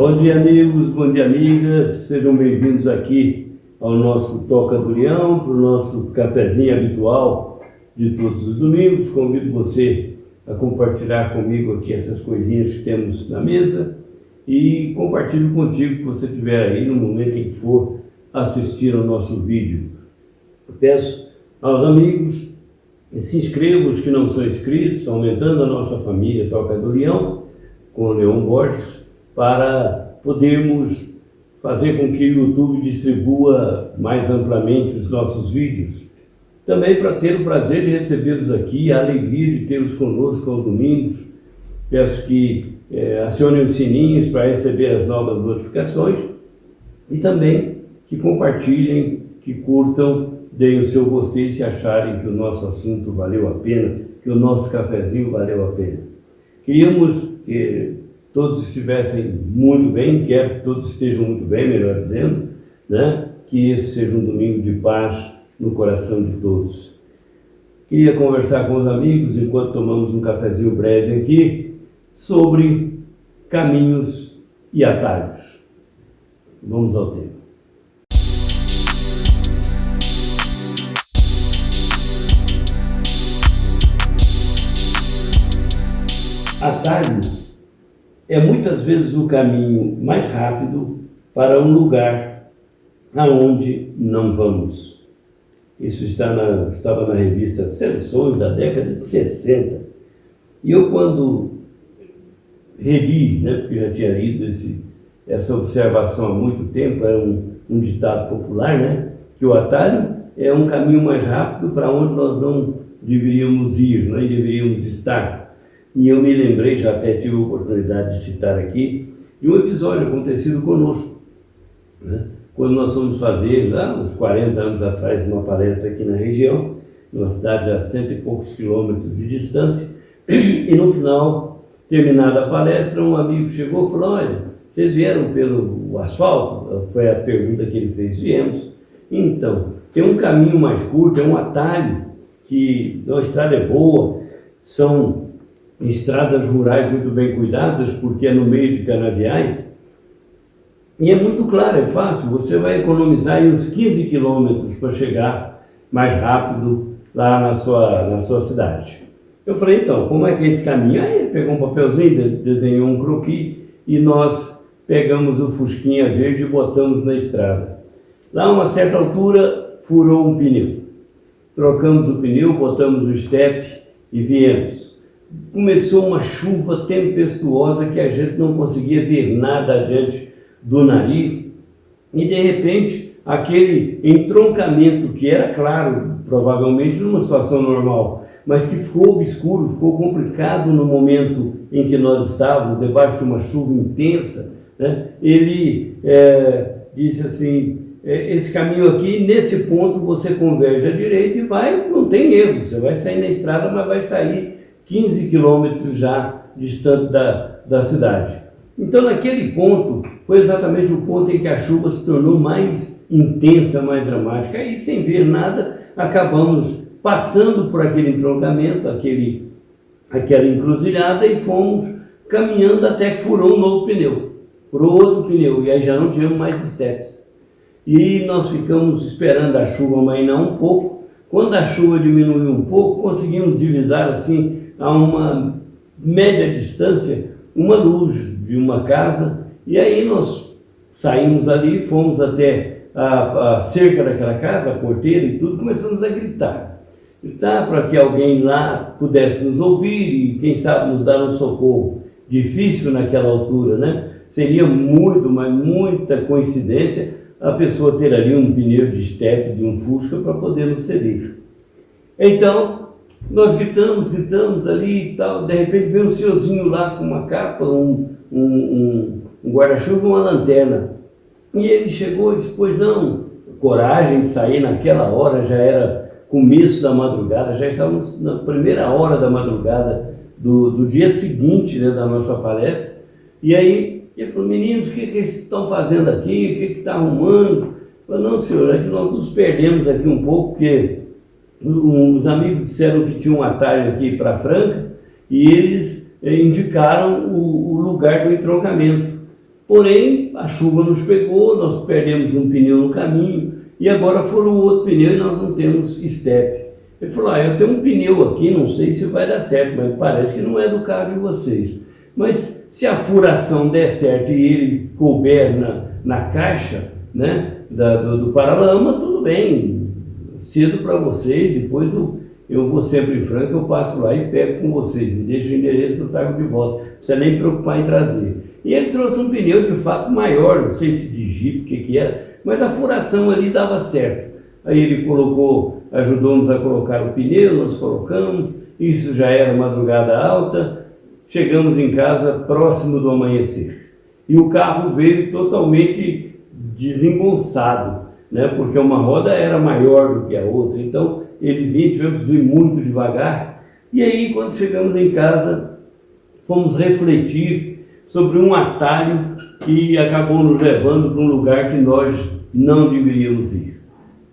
Bom dia, amigos, bom dia, amigas, sejam bem-vindos aqui ao nosso Toca do Leão, para o nosso cafezinho habitual de todos os domingos. Convido você a compartilhar comigo aqui essas coisinhas que temos na mesa e compartilho contigo que você estiver aí no momento em que for assistir ao nosso vídeo. Eu peço aos amigos que se inscrevam, os que não são inscritos, aumentando a nossa família Toca do Leão, com o Leão Borges, para podermos fazer com que o YouTube distribua mais amplamente os nossos vídeos. Também para ter o prazer de recebê-los aqui, a alegria de tê-los conosco aos domingos. Peço que acionem os sininhos para receber as novas notificações e também que compartilhem, que curtam, deem o seu gostei se acharem que o nosso assunto valeu a pena, que o nosso cafezinho valeu a pena. Queríamos que todos estivessem muito bem, quero que todos estejam muito bem, melhor dizendo, né? Que esse seja um domingo de paz no coração de todos. Queria conversar com os amigos, enquanto tomamos um cafezinho breve aqui, sobre caminhos e atalhos. Vamos ao tema. Atalho é muitas vezes o caminho mais rápido para um lugar aonde não vamos. Isso estava na revista Seleções da década de 60. E eu, quando revi, porque já tinha lido essa observação há muito tempo, era um ditado popular, que o atalho é um caminho mais rápido para onde nós não deveríamos ir, não deveríamos estar. E eu me lembrei, já até tive a oportunidade de citar aqui, de um episódio acontecido conosco, quando nós fomos fazer, lá uns 40 anos atrás, uma palestra aqui na região, numa cidade a 100 e poucos quilômetros de distância, e no final, terminada a palestra, um amigo chegou e falou: olha, vocês vieram pelo asfalto? Foi a pergunta que ele fez. Viemos. Então, tem um caminho mais curto, é um atalho, que a estrada é boa, são estradas rurais muito bem cuidadas, porque é no meio de canaviais, e é muito claro, é fácil, você vai economizar aí uns 15 quilômetros para chegar mais rápido lá na sua cidade. Eu falei: então, como é que é esse caminho? Aí ele pegou um papelzinho, desenhou um croquis, e nós pegamos o fusquinha verde e botamos na estrada. Lá a uma certa altura, furou um pneu. Trocamos o pneu, botamos o estepe e viemos. Começou uma chuva tempestuosa que a gente não conseguia ver nada adiante do nariz, e de repente aquele entroncamento que era claro, provavelmente numa situação normal, mas que ficou obscuro, ficou complicado no momento em que nós estávamos, debaixo de uma chuva intensa, ele disse assim: esse caminho aqui, nesse ponto você converge à direita e vai, não tem erro, você vai sair na estrada, mas vai sair 15 quilômetros já distante da cidade. Então, naquele ponto, foi exatamente o ponto em que a chuva se tornou mais intensa, mais dramática. Aí, sem ver nada, acabamos passando por aquele entroncamento, aquela encruzilhada, e fomos caminhando até que furou um novo pneu, furou outro pneu, e aí já não tínhamos mais estepes. E nós ficamos esperando a chuva amainar um pouco. Quando a chuva diminuiu um pouco, conseguimos divisar assim, a uma média distância, uma luz de uma casa, e aí nós saímos ali, fomos até a cerca daquela casa, a porteira e tudo, começamos a gritar para que alguém lá pudesse nos ouvir e quem sabe nos dar um socorro. Difícil naquela altura, Seria mas muita coincidência a pessoa ter ali um pneu de estepe, de um Fusca, para poder nos servir. Então, nós gritamos ali e tal, de repente veio um senhorzinho lá com uma capa, um guarda-chuva e uma lanterna. E ele chegou e disse: pois não, coragem de sair naquela hora, já era começo da madrugada, já estávamos na primeira hora da madrugada do dia seguinte, da nossa palestra. E aí ele falou: meninos, o que vocês estão fazendo aqui? O que está arrumando? Eu falei: não, senhor, é que nós nos perdemos aqui um pouco, porque os amigos disseram que tinha um atalho aqui para Franca e eles indicaram o lugar do entroncamento. Porém, a chuva nos pegou, nós perdemos um pneu no caminho e agora furou o outro pneu e nós não temos estepe. Ele falou, eu tenho um pneu aqui, não sei se vai dar certo, mas parece que não é do carro de vocês. Mas se a furação der certo e ele couber na caixa, né, do paralama, tudo bem, cedo para vocês, depois eu vou sempre em Franca, eu passo lá e pego com vocês, me deixa o endereço, eu trago de volta, não precisa nem preocupar em trazer. E ele trouxe um pneu de fato maior, não sei se de Jeep, o que era, mas a furação ali dava certo. Aí ele ajudou-nos a colocar o pneu, nós colocamos, isso já era madrugada alta, chegamos em casa próximo do amanhecer. E o carro veio totalmente desengonçado, né? Porque uma roda era maior do que a outra, então ele vinha, tivemos que ir muito devagar. E aí, quando chegamos em casa, fomos refletir sobre um atalho que acabou nos levando para um lugar que nós não deveríamos ir,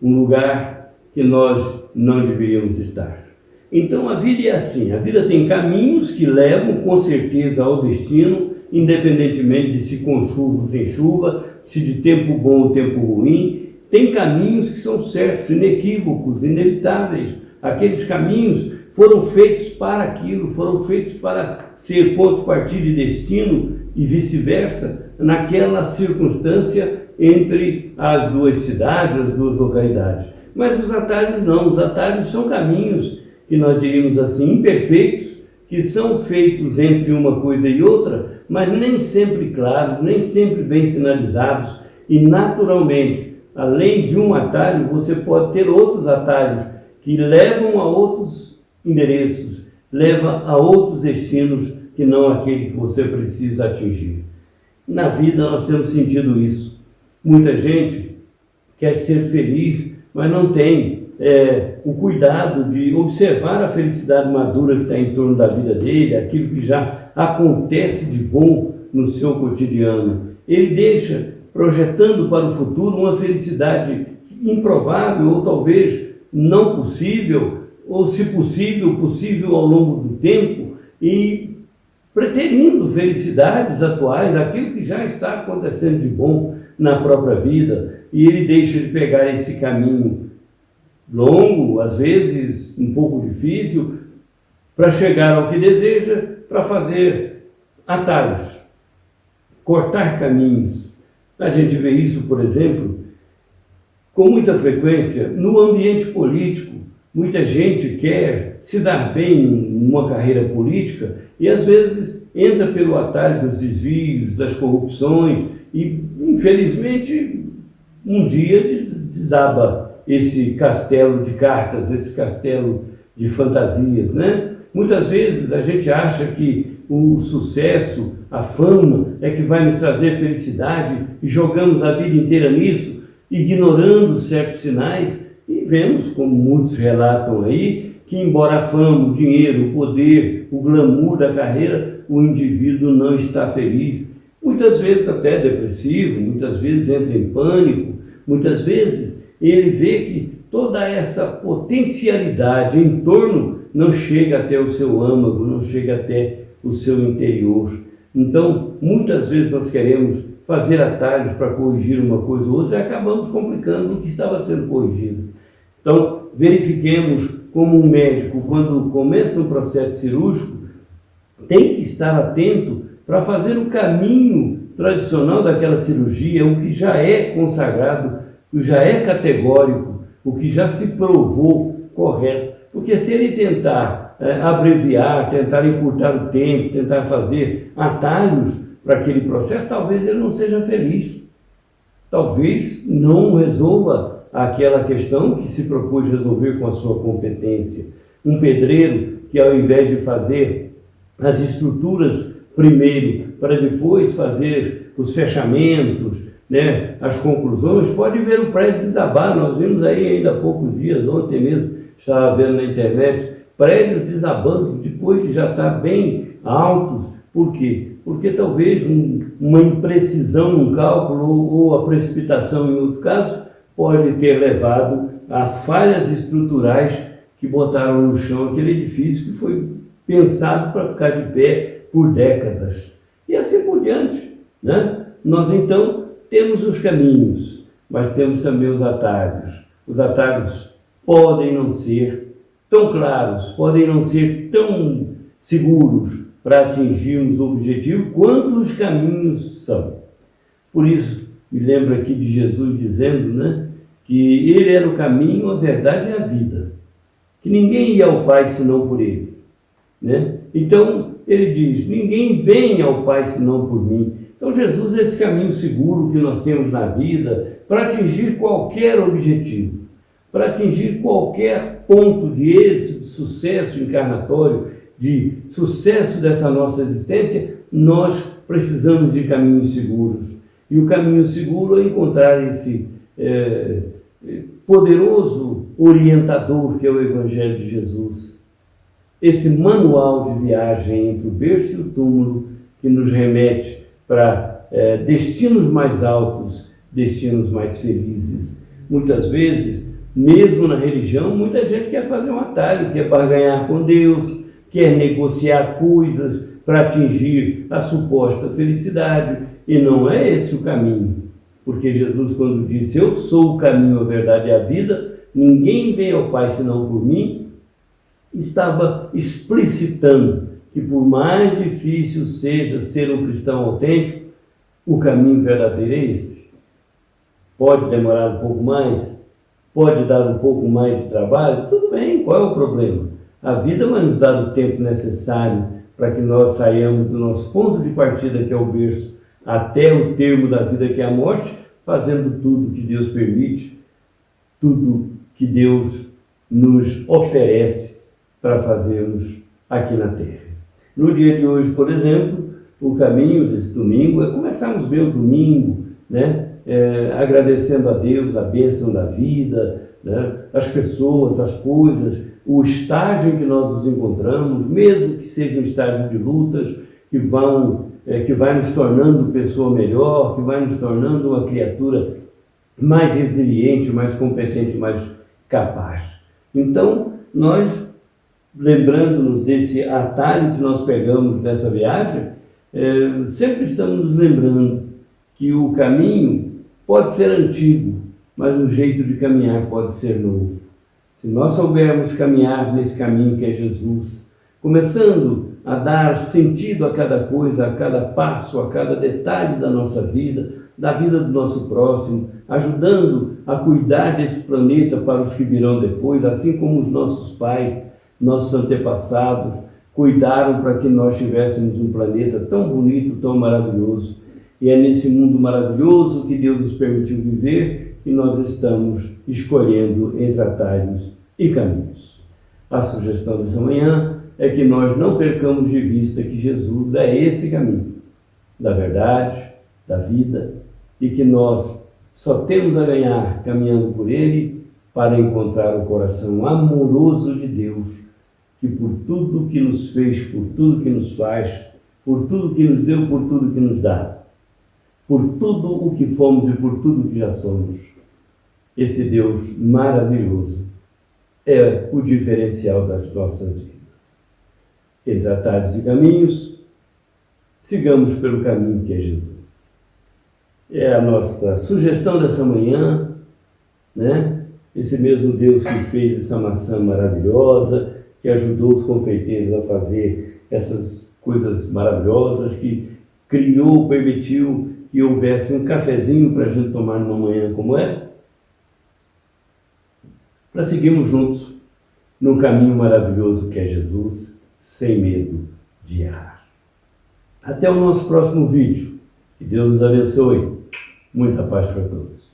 um lugar que nós não deveríamos estar. Então a vida é assim, a vida tem caminhos que levam com certeza ao destino, independentemente de se com chuva ou sem chuva, se de tempo bom ou tempo ruim. Tem caminhos que são certos, inequívocos, inevitáveis. Aqueles caminhos foram feitos para aquilo, foram feitos para ser ponto de partida e destino e vice-versa, naquela circunstância entre as duas cidades, as duas localidades. Mas os atalhos não, os atalhos são caminhos que nós diríamos assim, imperfeitos, que são feitos entre uma coisa e outra, mas nem sempre claros, nem sempre bem sinalizados, e naturalmente, além de um atalho, você pode ter outros atalhos que levam a outros endereços, levam a outros destinos que não aquele que você precisa atingir. Na vida nós temos sentido isso. Muita gente quer ser feliz, mas não tem o cuidado de observar a felicidade madura que está em torno da vida dele, aquilo que já acontece de bom no seu cotidiano. Ele deixa, projetando para o futuro, uma felicidade improvável ou talvez não possível, ou se possível, possível ao longo do tempo, e preterindo felicidades atuais, aquilo que já está acontecendo de bom na própria vida, e ele deixa de pegar esse caminho longo, às vezes um pouco difícil, para chegar ao que deseja, para fazer atalhos, cortar caminhos. A gente vê isso, por exemplo, com muita frequência no ambiente político. Muita gente quer se dar bem numa carreira política e às vezes entra pelo atalho dos desvios, das corrupções e, infelizmente, um dia desaba esse castelo de cartas, esse castelo de fantasias, né? Muitas vezes a gente acha que o sucesso, a fama é que vai nos trazer felicidade e jogamos a vida inteira nisso, ignorando certos sinais, e vemos, como muitos relatam aí, que embora a fama, o dinheiro, o poder, o glamour da carreira, o indivíduo não está feliz, muitas vezes até depressivo, muitas vezes entra em pânico, muitas vezes ele vê que toda essa potencialidade em torno não chega até o seu âmago, não chega até o seu interior. Então, muitas vezes nós queremos fazer atalhos para corrigir uma coisa ou outra e acabamos complicando o que estava sendo corrigido. Então, verifiquemos como um médico, quando começa um processo cirúrgico, tem que estar atento para fazer o caminho tradicional daquela cirurgia, o que já é consagrado, o que já é categórico, o que já se provou correto. Porque se ele tentar abreviar, tentar encurtar o tempo, tentar fazer atalhos para aquele processo, talvez ele não seja feliz. Talvez não resolva aquela questão que se propôs resolver com a sua competência. Um pedreiro que, ao invés de fazer as estruturas primeiro, para depois fazer os fechamentos, né, as conclusões, pode ver o prédio desabar. Nós vimos aí ainda há poucos dias, ontem mesmo, estava vendo na internet, prédios desabando depois de já estar bem altos. Por quê? Porque talvez uma imprecisão num cálculo ou a precipitação em outro caso pode ter levado a falhas estruturais que botaram no chão aquele edifício que foi pensado para ficar de pé por décadas. E assim por diante, né? Nós então temos os caminhos, mas temos também os atalhos. Os atalhos podem não ser tão claros, podem não ser tão seguros para atingirmos o objetivo quanto os caminhos são. Por isso, me lembro aqui de Jesus dizendo, né, que ele era o caminho, a verdade e a vida, que ninguém ia ao Pai senão por ele, né? Então, ele diz, ninguém vem ao Pai senão por mim. Então, Jesus é esse caminho seguro que nós temos na vida para atingir qualquer objetivo, para atingir qualquer ponto de êxito, de sucesso encarnatório, de sucesso dessa nossa existência. Nós precisamos de caminhos seguros. E o caminho seguro é encontrar esse poderoso orientador que é o Evangelho de Jesus. Esse manual de viagem entre o berço e o túmulo que nos remete para destinos mais altos, destinos mais felizes. Muitas vezes, mesmo na religião, muita gente quer fazer um atalho, quer barganhar com Deus, quer negociar coisas para atingir a suposta felicidade, e não é esse o caminho. Porque Jesus, quando disse, eu sou o caminho, a verdade e a vida, ninguém vem ao Pai senão por mim, estava explicitando que por mais difícil seja ser um cristão autêntico, o caminho verdadeiro é esse. Pode demorar um pouco mais, pode dar um pouco mais de trabalho, tudo bem, qual é o problema? A vida vai nos dar o tempo necessário para que nós saiamos do nosso ponto de partida, que é o berço, até o termo da vida, que é a morte, fazendo tudo que Deus permite, tudo que Deus nos oferece para fazermos aqui na Terra. No dia de hoje, por exemplo, o caminho desse domingo é começarmos bem o domingo, né? Agradecendo a Deus a bênção da vida, né? As pessoas, as coisas, o estágio em que nós nos encontramos, mesmo que seja um estágio de lutas que vai nos tornando pessoa melhor, que vai nos tornando uma criatura mais resiliente, mais competente, mais capaz. Então, nós, lembrando-nos desse atalho que nós pegamos nessa viagem, sempre estamos nos lembrando que o caminho pode ser antigo, mas o jeito de caminhar pode ser novo. Se nós soubermos caminhar nesse caminho que é Jesus, começando a dar sentido a cada coisa, a cada passo, a cada detalhe da nossa vida, da vida do nosso próximo, ajudando a cuidar desse planeta para os que virão depois, assim como os nossos pais, nossos antepassados, cuidaram para que nós tivéssemos um planeta tão bonito, tão maravilhoso. E é nesse mundo maravilhoso que Deus nos permitiu viver e nós estamos escolhendo entre atalhos e caminhos. A sugestão dessa manhã é que nós não percamos de vista que Jesus é esse caminho da verdade, da vida, e que nós só temos a ganhar caminhando por ele para encontrar o coração amoroso de Deus, que por tudo que nos fez, por tudo que nos faz, por tudo que nos deu, por tudo que nos dá, por tudo o que fomos e por tudo que já somos, esse Deus maravilhoso é o diferencial das nossas vidas. Entre atalhos e caminhos, sigamos pelo caminho que é Jesus. É a nossa sugestão dessa manhã, né? Esse mesmo Deus que fez essa maçã maravilhosa, que ajudou os confeiteiros a fazer essas coisas maravilhosas, que criou, permitiu que houvesse um cafezinho para a gente tomar numa manhã como essa, para seguirmos juntos num caminho maravilhoso que é Jesus, sem medo de errar. Até o nosso próximo vídeo. Que Deus nos abençoe. Muita paz para todos.